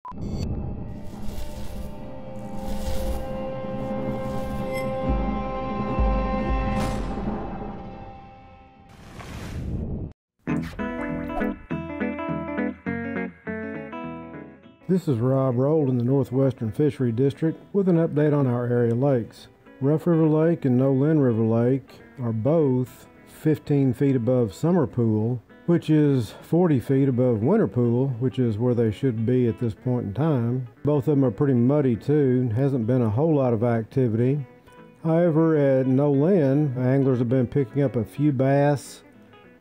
This is Rob Roll in the Northwestern Fishery District with an update on our area lakes. Rough River Lake and Nolin River Lake are both 15 feet above summer pool, which is 40 feet above winter pool, which is where they should be at this point in time. Both of them are pretty muddy too. Hasn't been a whole lot of activity. However, at Nolin, anglers have been picking up a few bass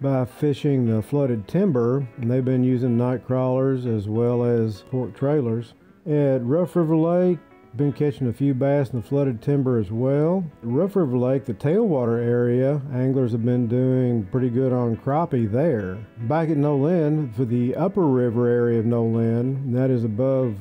by fishing the flooded timber, and they've been using night crawlers as well as fork trailers. At Rough River Lake, been catching a few bass in the flooded timber as well. At Rough River Lake, the tailwater area, anglers have been doing pretty good on crappie there. Back at Nolin, for the upper river area of Nolin, that is above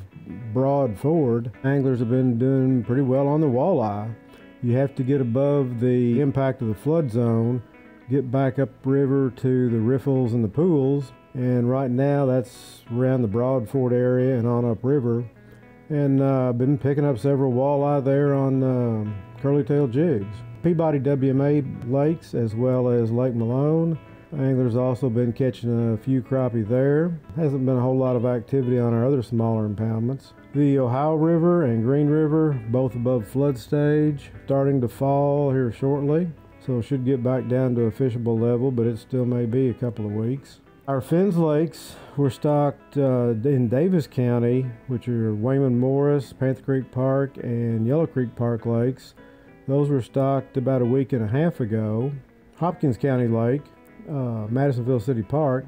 Broad Ford, anglers have been doing pretty well on the walleye. You have to get above the impact of the flood zone, get back upriver to the riffles and the pools, and right now that's around the Broad Ford area and on upriver. And been picking up several walleye there on curly-tailed jigs. Peabody WMA lakes as well as Lake Malone. Anglers also been catching a few crappie there. Hasn't been a whole lot of activity on our other smaller impoundments. The Ohio River and Green River, both above flood stage, starting to fall here shortly. So it should get back down to a fishable level, but it still may be a couple of weeks. Our Finns lakes were stocked in Davis County, which are Wayman Morris, Panther Creek Park, and Yellow Creek Park lakes. Those were stocked about a week and a half ago. Hopkins County Lake, Madisonville City Park,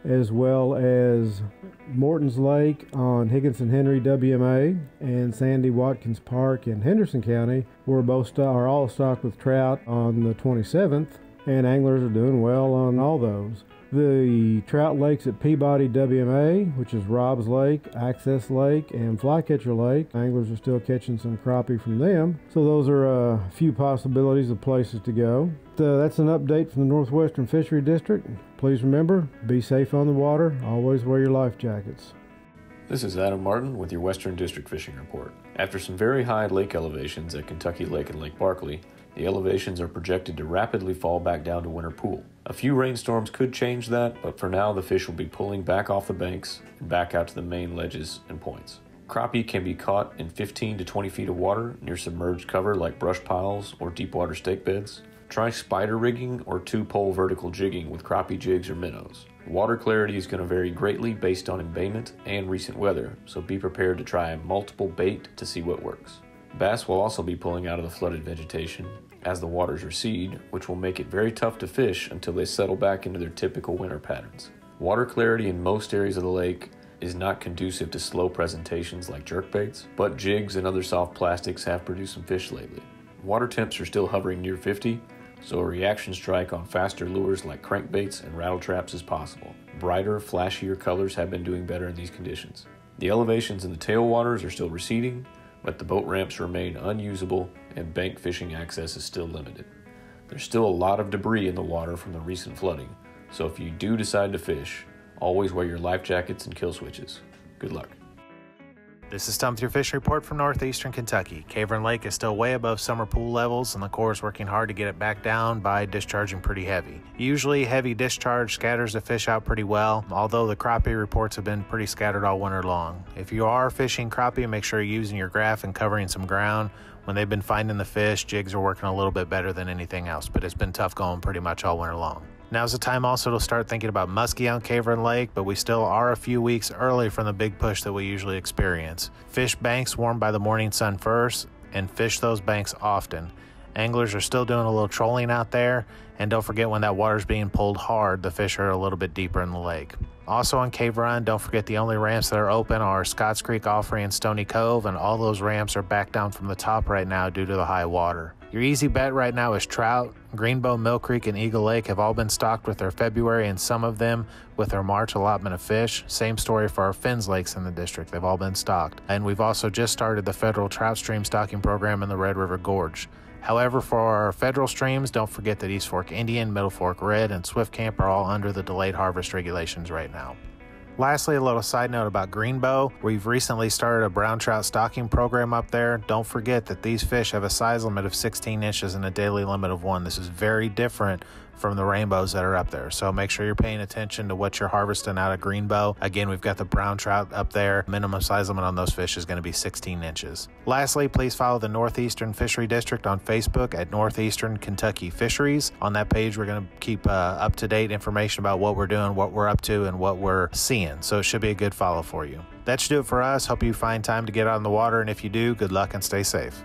as well as Morton's Lake on Higginson Henry WMA and Sandy Watkins Park in Henderson County are all stocked with trout on the 27th, and anglers are doing well on all those. The trout lakes at Peabody WMA, which is Rob's Lake, Access Lake, and Flycatcher Lake, anglers are still catching some crappie from them. So those are a few possibilities of places to go. That's an update from the Northwestern Fishery District. Please remember, be safe on the water, always wear your life jackets. This is Adam Martin with your Western District Fishing Report. After some very high lake elevations at Kentucky Lake and Lake Barkley, the elevations are projected to rapidly fall back down to winter pool. A few rainstorms could change that, but for now the fish will be pulling back off the banks and back out to the main ledges and points. Crappie can be caught in 15 to 20 feet of water near submerged cover like brush piles or deep water stake beds. Try spider rigging or two-pole vertical jigging with crappie jigs or minnows. Water clarity is going to vary greatly based on embayment and recent weather, so be prepared to try multiple bait to see what works. Bass will also be pulling out of the flooded vegetation as the waters recede, which will make it very tough to fish until they settle back into their typical winter patterns. Water clarity in most areas of the lake is not conducive to slow presentations like jerkbaits, but jigs and other soft plastics have produced some fish lately. Water temps are still hovering near 50, so a reaction strike on faster lures like crankbaits and rattle traps is possible. Brighter, flashier colors have been doing better in these conditions. The elevations in the tailwaters are still receding, but the boat ramps remain unusable and bank fishing access is still limited. There's still a lot of debris in the water from the recent flooding, so if you do decide to fish, always wear your life jackets and kill switches. Good luck. This is Tom with your fishing report from northeastern Kentucky. Cavern Lake is still way above summer pool levels, and the Corps is working hard to get it back down by discharging pretty heavy. Usually, heavy discharge scatters the fish out pretty well, although the crappie reports have been pretty scattered all winter long. If you are fishing crappie, make sure you're using your graph and covering some ground. When they've been finding the fish, jigs are working a little bit better than anything else, but it's been tough going pretty much all winter long. Now's the time also to start thinking about muskie on Cavern Lake, but we still are a few weeks early from the big push that we usually experience. Fish banks warmed by the morning sun first, and fish those banks often. Anglers are still doing a little trolling out there, and don't forget when that water's being pulled hard, the fish are a little bit deeper in the lake. Also on Cave Run, don't forget the only ramps that are open are Scotts Creek, Offrey, and Stony Cove, and all those ramps are back down from the top right now due to the high water. Your easy bet right now is Trout. Greenbow, Mill Creek, and Eagle Lake have all been stocked with their February, and some of them with their March allotment of fish. Same story for our Finns lakes in the district. They've all been stocked. And we've also just started the federal trout stream stocking program in the Red River Gorge. However, for our federal streams, don't forget that East Fork Indian, Middle Fork Red, and Swift Camp are all under the delayed harvest regulations right now. Lastly, a little side note about Greenbow. We've recently started a brown trout stocking program up there. Don't forget that these fish have a size limit of 16 inches and a daily limit of 1. This is very different from the rainbows that are up there. So make sure you're paying attention to what you're harvesting out of Greenbow. Again, we've got the brown trout up there. Minimum size limit on those fish is going to be 16 inches. Lastly, please follow the Northeastern Fishery District on Facebook at Northeastern Kentucky Fisheries. On that page, we're going to keep up-to-date information about what we're doing, what we're up to, and what we're seeing. So it should be a good follow for you. That should do it for us. Hope you find time to get out on the water, and if you do, good luck and stay safe.